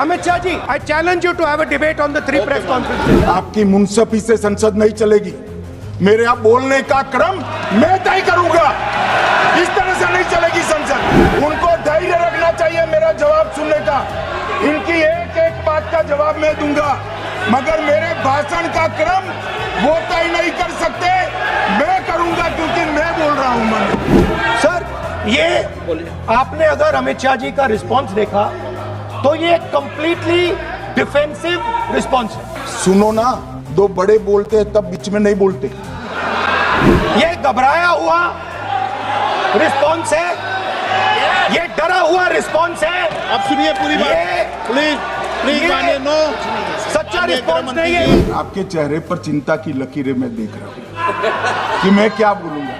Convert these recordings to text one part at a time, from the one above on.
Amit Shah ji, I challenge you to have a debate on the 3 press conferences. आपकी मुंसफी से संसद नहीं चलेगी। मेरे यहाँ बोलने का क्रम मैं तय करूंगा। इस तरह से नहीं चलेगी संसद। उनको धैर्य रखना चाहिए मेरा जवाब सुनने का। इनकी एक एक बात का जवाब मैं दूंगा, मगर मेरे भाषण का क्रम वो तय नहीं कर सकते, मैं करूंगा क्योंकि मैं बोल रहा हूं मन। सर, ये आपने अगर अमित शाह जी का रिस्पॉन्स देखा तो ये कंप्लीटली डिफेंसिव रिस्पॉन्स है। सुनो ना, दो बड़े बोलते हैं तब बीच में नहीं बोलते। ये घबराया हुआ रिस्पॉन्स है, ये डरा हुआ रिस्पॉन्स है। अब सुनिए पूरी बात, प्लीज प्लीज मानिए। नो, सच्चा रिस्पॉन्स नहीं है। आपके चेहरे पर चिंता की लकीरें मैं देख रहा हूं कि मैं क्या बोलूंगा।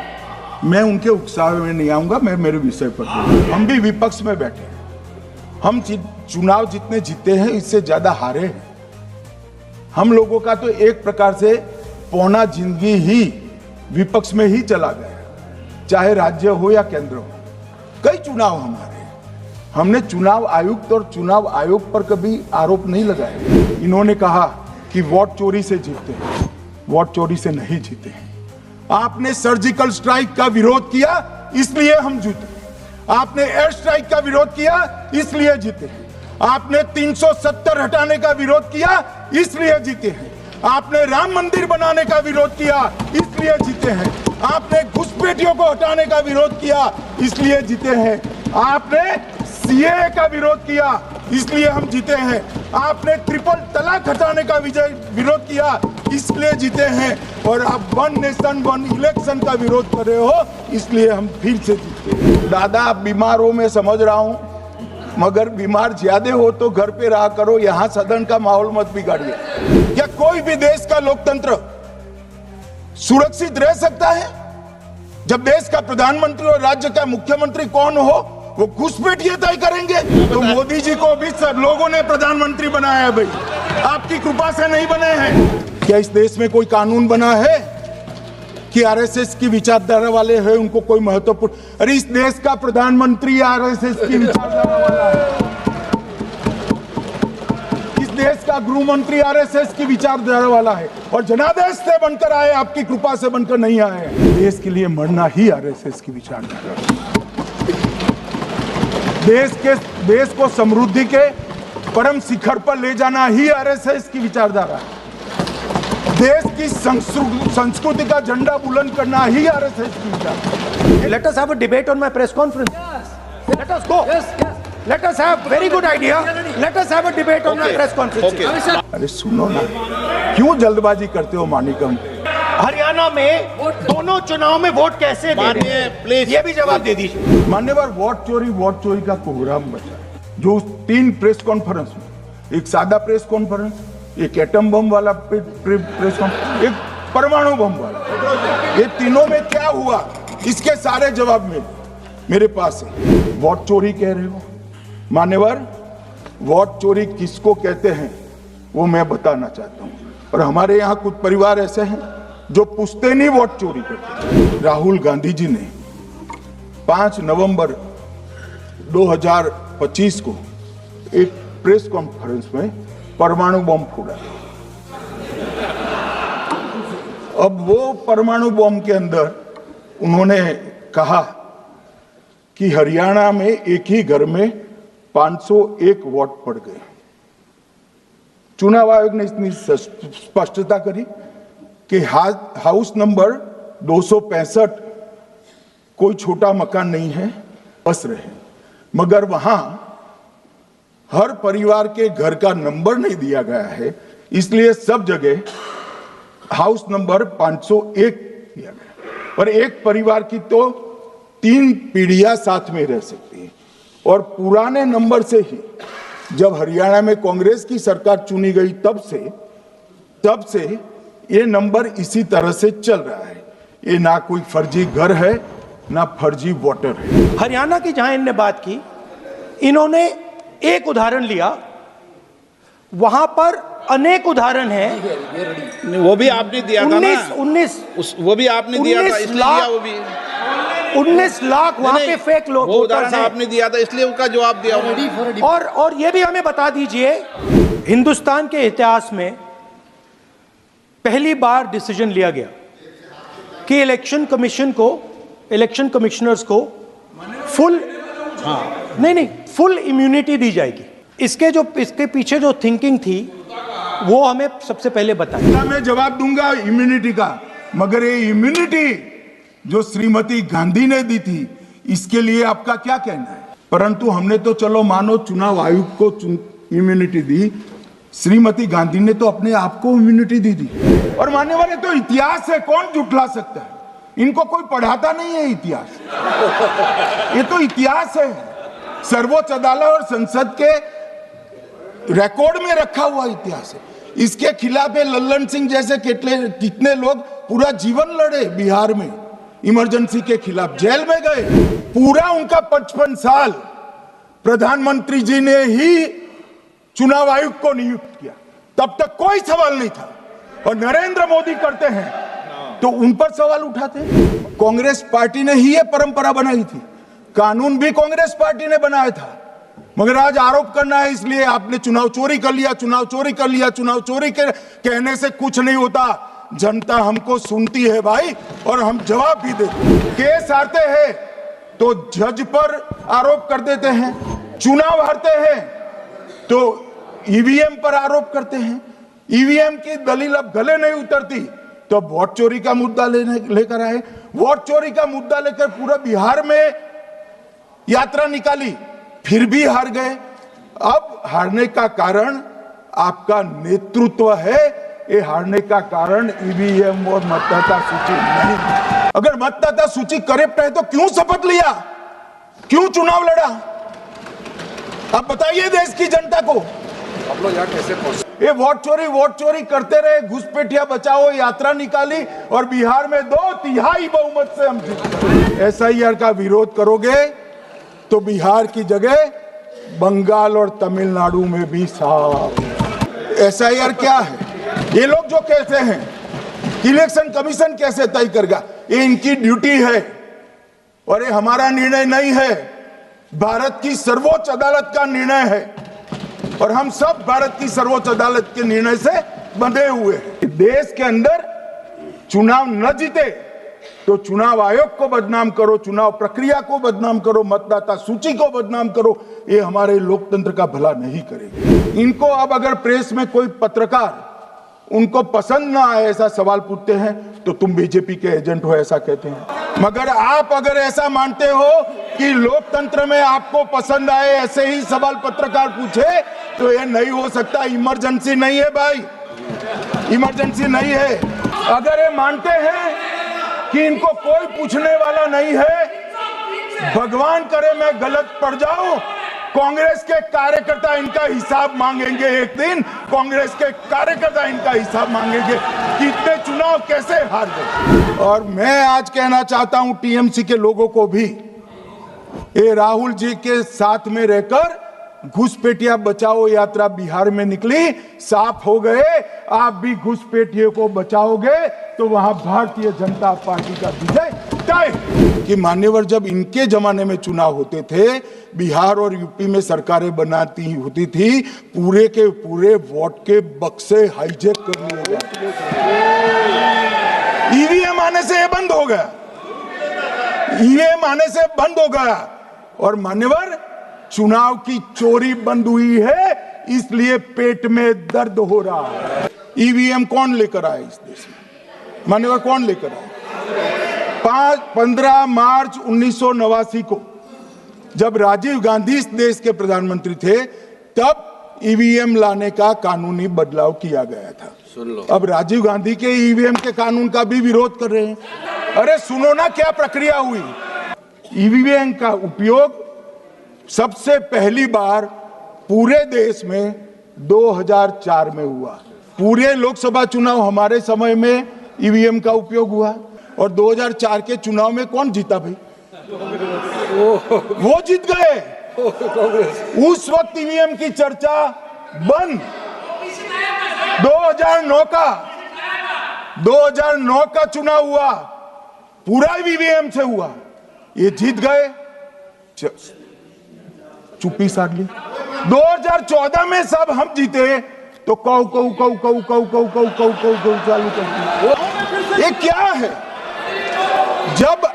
मैं उनके उकसावे में नहीं आऊंगा, मैं मेरे विषय पर बोलूंगा। हम भी विपक्ष में बैठे हैं, हम चुनाव जितने जीते हैं इससे ज्यादा हारे हैं। हम लोगों का तो एक प्रकार से पौना जिंदगी ही विपक्ष में ही चला गया, चाहे राज्य हो या केंद्र हो। कई चुनाव हमारे, हमने चुनाव आयुक्त और चुनाव आयोग पर कभी आरोप नहीं लगाया। इन्होंने कहा कि वोट चोरी से जीते हैं, वोट चोरी से नहीं जीते हैं। आपने सर्जिकल स्ट्राइक का विरोध किया इसलिए हम जीते, आपने एयर स्ट्राइक का विरोध किया इसलिए जीते, आपने 370 हटाने का विरोध किया इसलिए जीते हैं, आपने राम मंदिर बनाने का विरोध किया इसलिए जीते हैं, आपने घुसपैठियों को हटाने का विरोध किया इसलिए जीते हैं, आपने सीएए का विरोध किया इसलिए हम जीते हैं, आपने ट्रिपल तलाक हटाने का विरोध किया इसलिए जीते हैं, और आप 1 नेशन 1 इलेक्शन का विरोध कर रहे हो इसलिए हम फिर से जीते हैं। दादा, आप बीमार हो मैं समझ रहा हूं, मगर बीमार ज्यादा हो तो घर पे रहा करो, यहां सदन का माहौल मत बिगाड़िए। क्या कोई भी देश का लोकतंत्र सुरक्षित रह सकता है जब देश का प्रधानमंत्री और राज्य का मुख्यमंत्री कौन हो वो घुसपैठिए तय करेंगे? तो मोदी जी को भी सब लोगों ने प्रधानमंत्री बनाया है भाई, आपकी कृपा से नहीं बने हैं। क्या इस देश में कोई कानून बना है कि आरएसएस की विचारधारा वाले हैं उनको कोई महत्वपूर्ण? अरे इस देश का प्रधानमंत्री आरएसएस की विचारधारा वाला है, इस देश का गृह मंत्री आरएसएस की विचारधारा वाला है, और जनादेश से बनकर आए, आपकी कृपा से बनकर नहीं आए। देश के लिए मरना ही आरएसएस की विचारधारा, देश को समृद्धि के परम शिखर पर ले जाना ही आरएसएस की विचारधारा है, देश की संस्कृति का झंडा बुलंद करना ही आरएसएस की विचारधारा। Let us have a debate on my press conference. Let us go. Let us have very good idea. Let us have a debate on my press conference. अरे सुनो ना, क्यों जल्दबाजी करते हो मानिकम? हरियाणा में दोनों चुनाव में वोट कैसे दे रहे हैं? प्लीज ये भी जवाब दे दीजिए। मान्यवर, वोट चोरी का कोहराम बचा है। जो 3 प्रेस कॉन्फ्रेंस में, एक सादा प्रेस कॉन्फ्रेंस, एक एटम बम वाला प्रेस कॉन्फ्रेंस, एक परमाणु बम वाला, ये तीनों में क्या हुआ इसके सारे जवाब मेरे पास है। वोट चोरी कह रहे हो मान्यवर, वोट चोरी किसको कहते हैं वो मैं बताना चाहता हूं, और हमारे यहाँ कुछ परिवार ऐसे हैं जो पुश्ते नहीं वोट चोरी करते। राहुल गांधी जी ने 5 नवंबर 2025 को एक प्रेस कॉन्फ्रेंस में परमाणु बम फोड़ा। अब वो परमाणु बम के अंदर उन्होंने कहा कि हरियाणा में एक ही घर में 501 वोट पड़ गए। चुनाव आयोग ने इतनी स्पष्टता करी कि हाउस नंबर 265 कोई छोटा मकान नहीं है, बस रहे, मगर वहां हर परिवार के घर का नंबर नहीं दिया गया है, इसलिए सब जगह हाउस नंबर 501 दिया गया। और एक परिवार की तो 3 पीढ़ियां साथ में रह सकती है। और पुराने नंबर से ही जब हरियाणा में कांग्रेस की सरकार चुनी गई तब से ये नंबर इसी तरह से चल रहा है। ये ना कोई फर्जी घर है ना फर्जी वोटर है। हरियाणा की जहां इन्होंने बात की, इन्होंने एक उदाहरण लिया, वहां पर अनेक उदाहरण हैं। वो भी आपने दिया था ना, 19 वो भी आपने दिया था, इसलिए वो भी 19 लाख वहां पे फेक लोग वो उदाहरण आपने दिया था इसलिए उसका जवाब दिया। और ये भी हमें बता दीजिए, हिंदुस्तान के इतिहास में पहली बार डिसीजन लिया गया कि इलेक्शन कमिश्नर्स को फुल फुल इम्यूनिटी दी जाएगी। इसके पीछे जो थिंकिंग थी वो हमें सबसे पहले बताइए। मैं जवाब दूंगा इम्यूनिटी का, मगर ये इम्यूनिटी जो श्रीमती गांधी ने दी थी इसके लिए आपका क्या कहना है? परंतु हमने तो चलो मानो चुनाव आयोग को इम्यूनिटी दी, श्रीमती गांधी ने तो अपने आप को इम्यूनिटी दी थी। और मान्यवर ये तो इतिहास है, कौन जुटला सकता है? इनको कोई पढ़ाता नहीं है इतिहास, ये तो इतिहास है, सर्वोच्च अदालत और संसद के रिकॉर्ड में रखा हुआ इतिहास है। इसके खिलाफ लल्लन सिंह जैसे कितने लोग पूरा जीवन लड़े बिहार में, इमरजेंसी के खिलाफ जेल में गए। पूरा उनका 55 साल प्रधानमंत्री जी ने ही चुनाव आयोग को नियुक्त किया, तब तक कोई सवाल नहीं था। और नरेंद्र मोदी करते हैं तो उन पर सवाल उठाते हैं। कांग्रेस पार्टी ने ही ये परंपरा बनाई थी, कानून भी कांग्रेस पार्टी ने बनाया था। मगर आज आरोप करना है इसलिए आपने चुनाव चोरी कर लिया, चुनाव चोरी कर लिया, चुनाव चोरी के कहने से कुछ नहीं होता। जनता हमको सुनती है भाई, और हम जवाब भी देते। केस हारते हैं तो जज पर आरोप कर देते हैं, चुनाव हारते हैं तो ईवीएम पर आरोप करते हैं। ईवीएम की दलील अब गले नहीं उतरती तो वोट चोरी का मुद्दा लेकर आए। वोट चोरी का मुद्दा लेकर पूरा बिहार में यात्रा निकाली, फिर भी हार गए। अब हारने का कारण आपका नेतृत्व है, ये हारने का कारण ईवीएम और मतदाता सूची नहीं। अगर मतदाता सूची करेक्ट है तो क्यों शपथ लिया, क्यों चुनाव लड़ा? आप बताइए देश की जनता को। आप लोग यहाँ कैसे पहुंचे? ये वोट चोरी करते रहे, घुसपैठिया बचाओ यात्रा निकाली और बिहार में 2/3 बहुमत से हम जीते। एसआईआर का विरोध करोगे तो बिहार की जगह बंगाल और तमिलनाडु में भी साफ। एसआईआर क्या है? ये लोग जो कहते हैं इलेक्शन कमीशन कैसे तय करेगा, ये इनकी ड्यूटी है और ये हमारा निर्णय नहीं है, भारत की सर्वोच्च अदालत का निर्णय है और हम सब भारत की सर्वोच्च अदालत के निर्णय से बंधे हुए हैं। देश के अंदर चुनाव न जीते तो चुनाव आयोग को बदनाम करो, चुनाव प्रक्रिया को बदनाम करो, मतदाता सूची को बदनाम करो, ये हमारे लोकतंत्र का भला नहीं करेगा। इनको अब अगर प्रेस में कोई पत्रकार उनको पसंद ना आए ऐसा सवाल पूछते हैं तो तुम बीजेपी के एजेंट हो ऐसा कहते हैं। मगर आप अगर ऐसा मानते हो कि लोकतंत्र में आपको पसंद आए ऐसे ही सवाल पत्रकार पूछे तो ये नहीं हो सकता। इमरजेंसी नहीं है भाई, इमरजेंसी नहीं है। अगर ये मानते हैं कि इनको कोई पूछने वाला नहीं है, भगवान करे मैं गलत पड़ जाऊं, कांग्रेस के कार्यकर्ता इनका हिसाब मांगेंगे। एक दिन कांग्रेस के कार्यकर्ता इनका हिसाब मांगेंगे कि इतने चुनाव कैसे हार गए। और मैं आज कहना चाहता हूं टीएमसी के लोगों को भी, ये राहुल जी के साथ में रहकर घुसपैठिया बचाओ यात्रा बिहार में निकली, साफ हो गए। आप भी घुसपैठियों को बचाओगे तो वहां भारतीय जनता पार्टी का विजय तय। कि मान्यवर जब इनके जमाने में चुनाव होते थे, बिहार और यूपी में सरकारें बनाती होती थी, पूरे के पूरे वोट के बक्से हाईजैक कर लिए जाते। ईवीएम आने से ये बंद हो गया, ईवीएम आने से बंद हो गया। और मान्यवर चुनाव की चोरी बंद हुई है, इसलिए पेट में दर्द हो रहा है। ईवीएम कौन लेकर आए इस देश में? मान्यवर कौन लेकर आए? 15 मार्च 1989 को जब राजीव गांधी इस देश के प्रधानमंत्री थे, तब ईवीएम लाने का कानूनी बदलाव किया गया था। सुन लो। अब राजीव गांधी के ईवीएम के कानून का भी विरोध कर रहे हैं। अरे सुनो ना क्या प्रक्रिया हुई। ईवीएम का उपयोग सबसे पहली बार पूरे देश में 2004 में हुआ। पूरे लोकसभा चुनाव हमारे समय में ईवीएम का उपयोग हुआ। और 2004 के चुनाव में कौन जीता भाई? वो जीत गए। उस वक्त ईवीएम की चर्चा बंद। 2009 का चुनाव हुआ, पूरा ईवीएम से हुआ। ये जीत गए, चुप्पी साध ली। 2014 में सब हम जीते तो कौ कौ कौ कौ कौ कौ कौ कौ कौ कौ चालू कर दी। ये क्या है? जब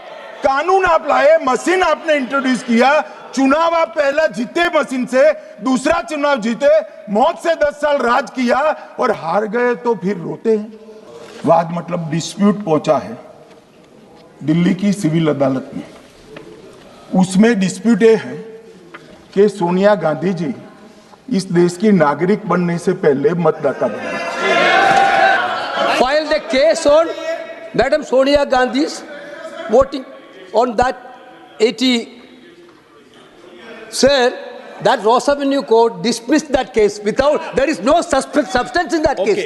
कानून आप लाए, मशीन आपने इंट्रोड्यूस किया, चुनाव आप पहला जीते मशीन से, दूसरा चुनाव जीते, मौत से 10 साल राज किया और हार गए तो फिर रोते हैं। वाद मतलब डिस्प्यूट पहुंचा है दिल्ली की सिविल अदालत में। उसमें डिस्प्यूट ये है कि सोनिया गांधी जी इस देश की नागरिक बनने से पहले मतदाता बने। Filed a case on Madam Sonia Gandhi's voting on that 80. Sir, that Ross Avenue Court dismissed that case without, there is no substance in that case.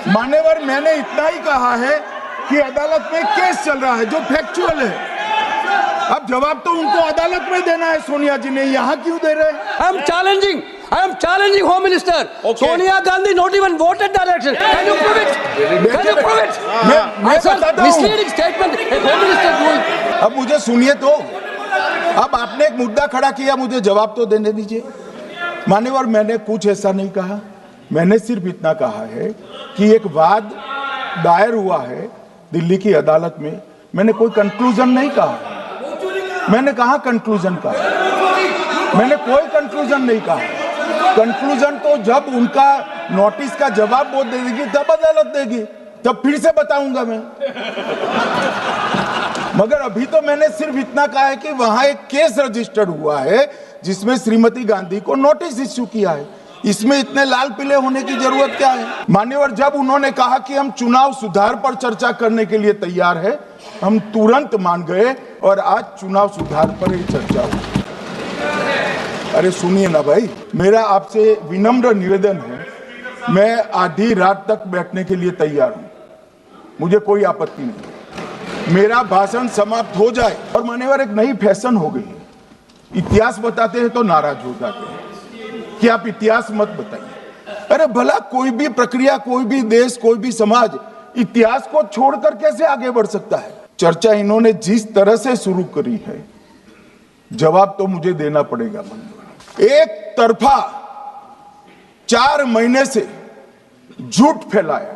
मान्यवर, मैंने इतना ही कहा है कि अदालत में केस चल रहा है जो फैक्चुअल है। अब जवाब तो उनको अदालत में देना है, सोनिया जी ने, यहाँ क्यों दे रहे हैं? I am challenging Home Minister. Okay. Sonia Gandhi not even voted that election. Can you prove it? Can you prove it? मैं बताता हूँ। Misleading statement. A Home Minister doing. अब मुझे सुनिए तो, अब आपने एक मुद्दा खड़ा किया, मुझे जवाब तो देने दीजिए। मान्यवर, मैंने कुछ ऐसा नहीं कहा, मैंने सिर्फ इतना कहा है कि एक वाद दायर हुआ है दिल्ली की अदालत में। मैंने कोई कंक्लूजन नहीं कहा, मैंने कहा कंक्लूजन का, मैंने कोई कंक्लूजन नहीं कहा। कंक्लूजन तो जब उनका नोटिस का जवाब वो दे देगी तब अदालत देगी, तब फिर से बताऊंगा मैं। मगर अभी तो मैंने सिर्फ इतना कहा है कि वहां एक केस रजिस्टर्ड हुआ है जिसमें श्रीमती गांधी को नोटिस इश्यू किया है। इसमें इतने लाल पीले होने की जरूरत क्या है? मान्यवर, जब उन्होंने कहा कि हम चुनाव सुधार पर चर्चा करने के लिए तैयार है, हम तुरंत मान गए और आज चुनाव सुधार पर ही चर्चा हुई। अरे सुनिए ना भाई, मेरा आपसे विनम्र निवेदन है, मैं आधी रात तक बैठने के लिए तैयार हूं, मुझे कोई आपत्ति नहीं। मेरा भाषण समाप्त हो जाए और मान्यवर, एक नई फैशन हो गई है, इतिहास बताते हैं तो नाराज हो जाते हैं कि आप इतिहास मत बताइए। अरे भला कोई भी प्रक्रिया, कोई भी देश, कोई भी समाज इतिहास को छोड़कर कैसे आगे बढ़ सकता है? चर्चा इन्होंने जिस तरह से शुरू करी है, जवाब तो मुझे देना पड़ेगा। एक तरफा 4 महीने से झूठ फैलाया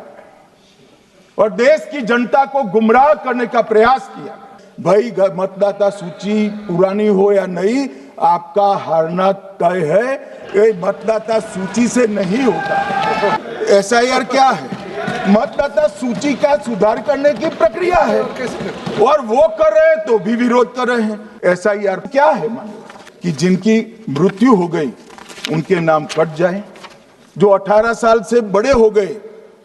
और देश की जनता को गुमराह करने का प्रयास किया। भाई, मतदाता सूची पुरानी हो या नहीं, आपका हारना तय है। ये मतदाता सूची से नहीं होगा। एसआईआर क्या है? मतदाता सूची का सुधार करने की प्रक्रिया है और वो कर रहे हैं तो भी विरोध कर रहे हैं। एसआईआर क्या है? मानो कि जिनकी मृत्यु हो गई उनके नाम कट जाए, जो 18 साल से बड़े हो गए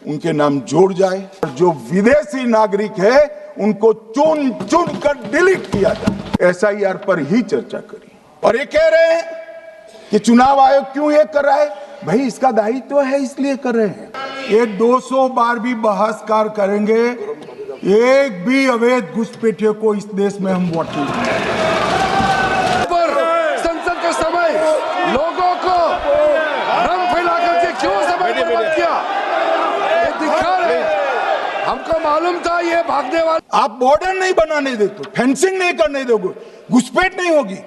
उनके नाम जोड़ जाए, और जो विदेशी नागरिक है उनको चुन चुन कर डिलीट किया जाए। एसआईआर पर ही चर्चा करी। और ये कह रहे हैं कि चुनाव आयोग क्यों ये कर रहा है? भाई, इसका दायित्व है इसलिए कर रहे हैं। ये 200 बार भी बहसकार करेंगे, एक भी अवैध घुसपैठियों को इस देश में हम वोट नहीं देंगे। संसद के समय लोगों को भ्रम फैला करके क्यों समय बर्बाद किया? ये दिखा रहे, हमको मालूम था ये भागने वाला। आप बॉर्डर नहीं बनाने देते, फेंसिंग नहीं करने दोगे, घुसपैठ नहीं होगी,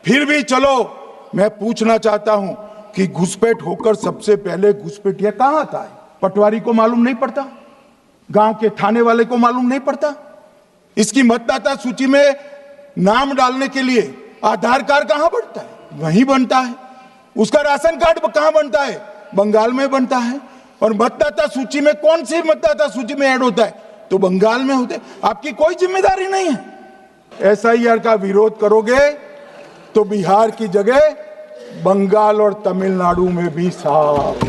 फिर भी चलो। मैं पूछना चाहता हूं कि घुसपैठ होकर सबसे पहले घुसपैठिया कहां था? पटवारी को मालूम नहीं पड़ता? गांव के थाने वाले को मालूम नहीं पड़ता? इसकी मतदाता सूची में नाम डालने के लिए आधार कार्ड कहां बनता है? वहीं बनता है। उसका राशन कार्ड कहां बनता है? बंगाल में बनता है। और मतदाता सूची में कौन सी मतदाता सूची में ऐड होता है? तो बंगाल में होते। आपकी कोई जिम्मेदारी नहीं है। एसआईआर का विरोध करोगे तो बिहार की जगह बंगाल और तमिलनाडु में भी साफ